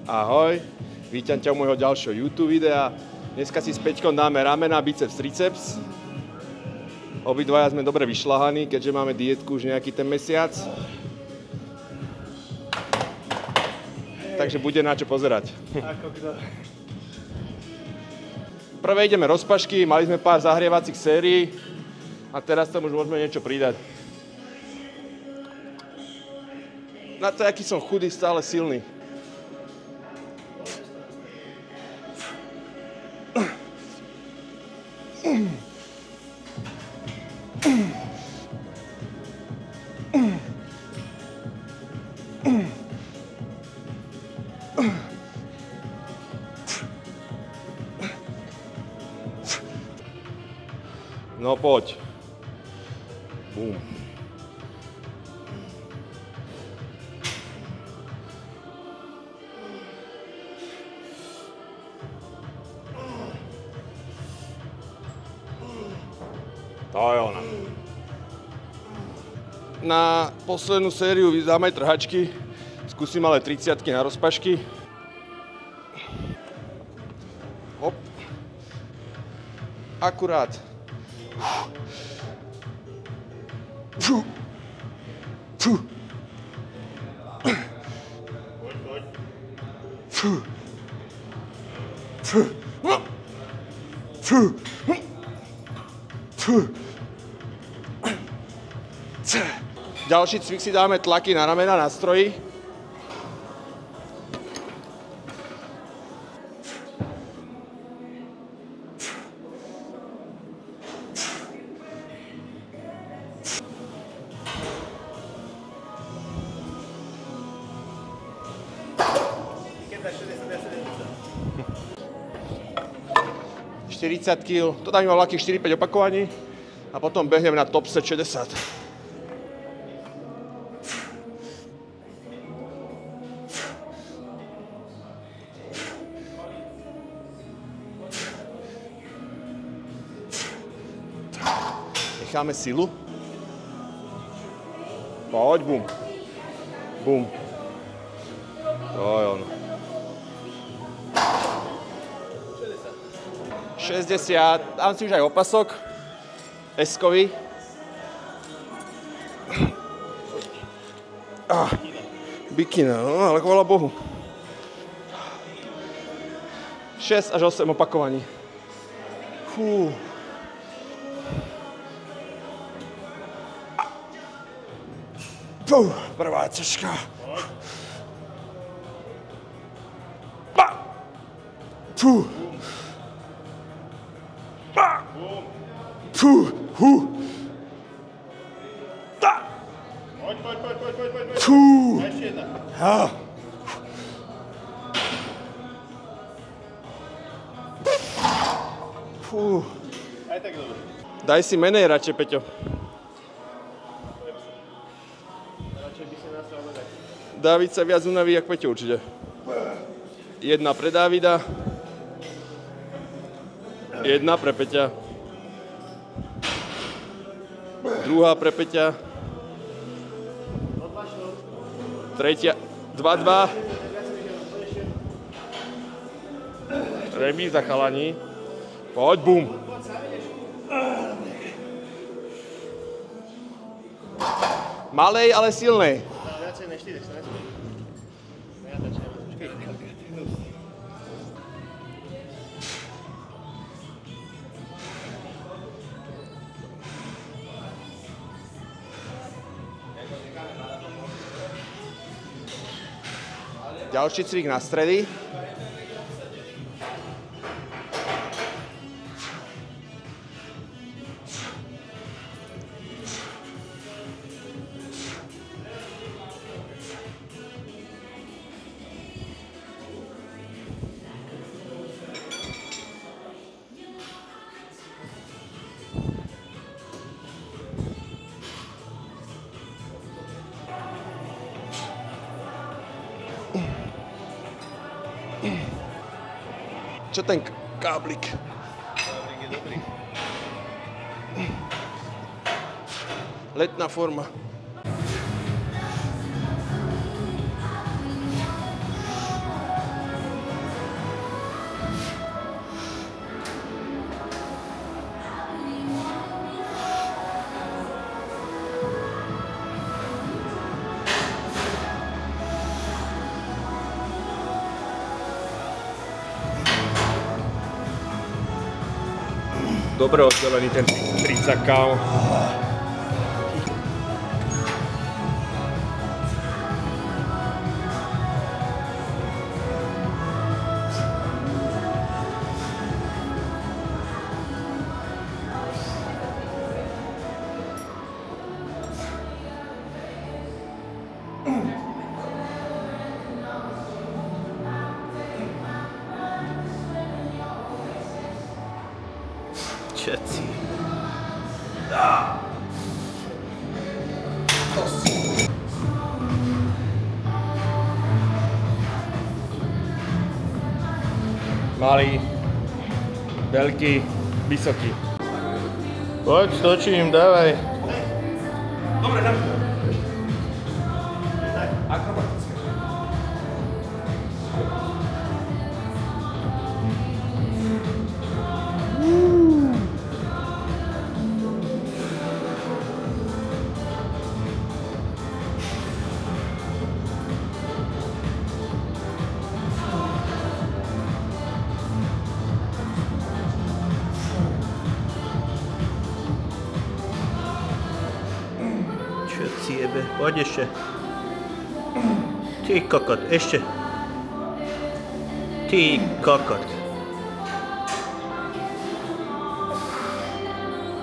Ahoj, vítam ťa u môjho ďalšieho YouTube videa. Dneska si s Peťkom dáme ramena, biceps, triceps. Obidvaja sme dobre vyšľahaní, keďže máme dietku už nejaký ten mesiac. Takže bude na čo pozerať. Ako kto? Prvé ideme rozpašky, mali sme pár zahrievacích sérií a teraz tam už môžeme niečo pridať. Na to, aký som chudý, stále silný. No poď. Bum. To je ona. Na poslednú sériu dáme trhačky. Skúsim ale 30-ky na rozpašky. Hop. Akurát. Fú. Fú. Fú. Fú. Fú. Fú. Ďalší cvik si dáme tlaky na ramena na stroji. ...40 kg, to dáme ľahkých 4-5 opakovaní a potom behnem na top set 60. Necháme silu. Poď, bum. Bum. To je ono. 60, dám si už aj opasok, S-kový. Bikina, no ale chvála Bohu. 6 až 8 opakovaní. Fú. Fú, prvá ťažká. Fú. Fú, hú. Poď. Fú. Ešte jedna. Fú. Aj tak dobre. Daj si menej radšej, Peťo. Radšej by si nás dal dať. Dávid sa viac unaví, jak Peťo určite. Jedna pre Dávida. Jedna pre Peťa. Druhá pre Peťa. Tretia. 2-2. Remíza, chalani. Poď, bum. Malej, ale silnej. Viacej než 4, snad. Ďalší cvik na stredy. Čo ten káblik? Káblik je dobrý. Letná forma. Dobre oddelený ten 30 kámo. Všetci. Malý, veľký, vysoký. Poď, točím, dávaj. Dobre, dáme. Akrobatické. Všetci jebe. Poď ešte. Ty kokot, ešte. Ty kokot.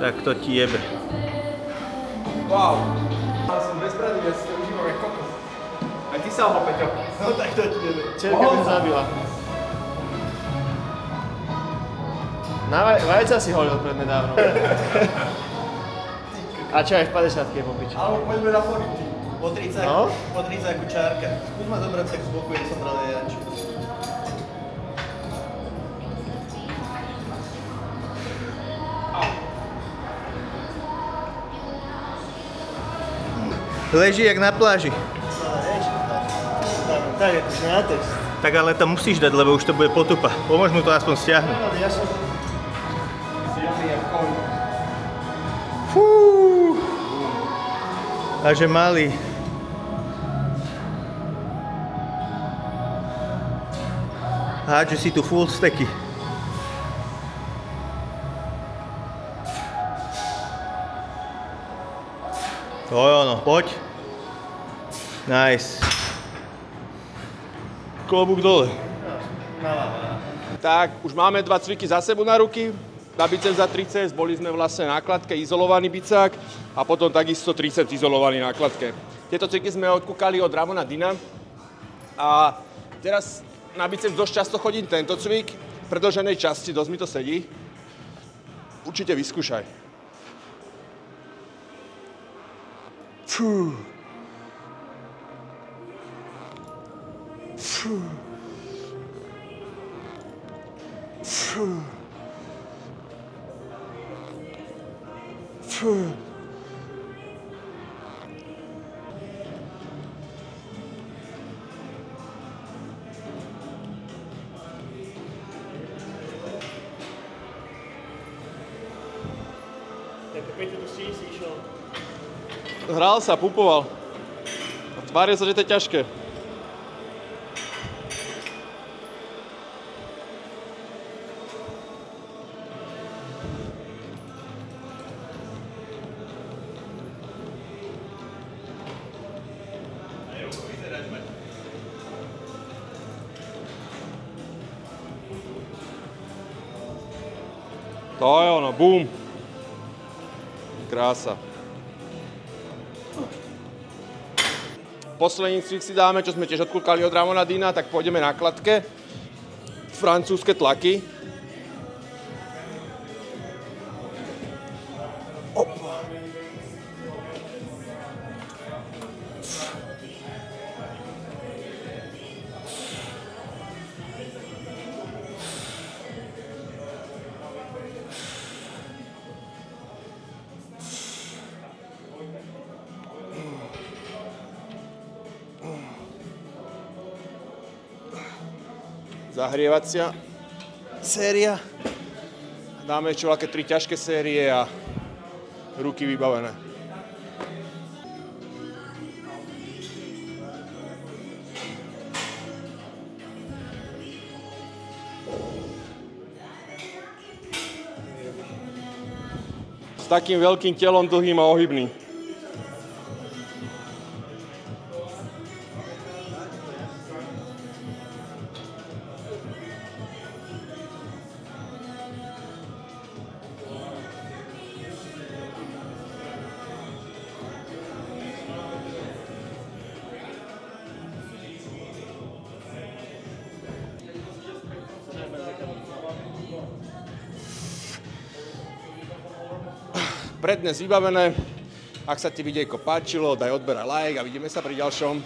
Tak to ti jebe. Wow. Ja som bezbradný, ja si to užívam jak kokos. Aj ty sa ho, Peťo. No tak to ti jebe. Čerka mi zabila. Na vajca si holil prednedávno. A čo aj v 50-ke je po piči. Alebo poďme na fonity. Po 30 ako čárka. Skús ma zobrať tak z boku, jak som bral jačí. Leží jak na pláži. Tak je to na test. Tak ale to musíš dať, lebo už to bude potupa. Pomôž mu to aspoň stiahnuť. Ja som silný jak koň. Fú. A že malý. Hádže si tu full steky. To je ono, poď. Nice. Klobúk dole. Tak, už máme 2 cviky za sebou na ruky. Na biceps za triceps, boli sme vlastne na kladke, izolovaný bicák a potom takisto triceps izolovaný na kladke. Tieto cviky sme odkúkali od Ramona Dina a teraz na biceps dosť často chodím tento cvik, v predĺženej časti, dosť mi to sedí. Určite vyskúšaj. Fú. Fú. Fú. Fú. Tak Peťo, tu si išiel. Hral sa, pupoval. Tváril sa, že to je ťažké. To je ono, bum. Krása. Posledný cvik si dáme, čo sme tiež odkúkali od Ramona Dina, tak pôjdeme na kladke. Francúzske tlaky. Opa. Zahrievacia séria. Dáme čo aké 3 ťažké série a ruky vybavené. takým veľkým telom, dlhým a ohybný. Pre dnes vybavené. Ak sa ti videjko páčilo, daj odber a like a vidíme sa pri ďalšom.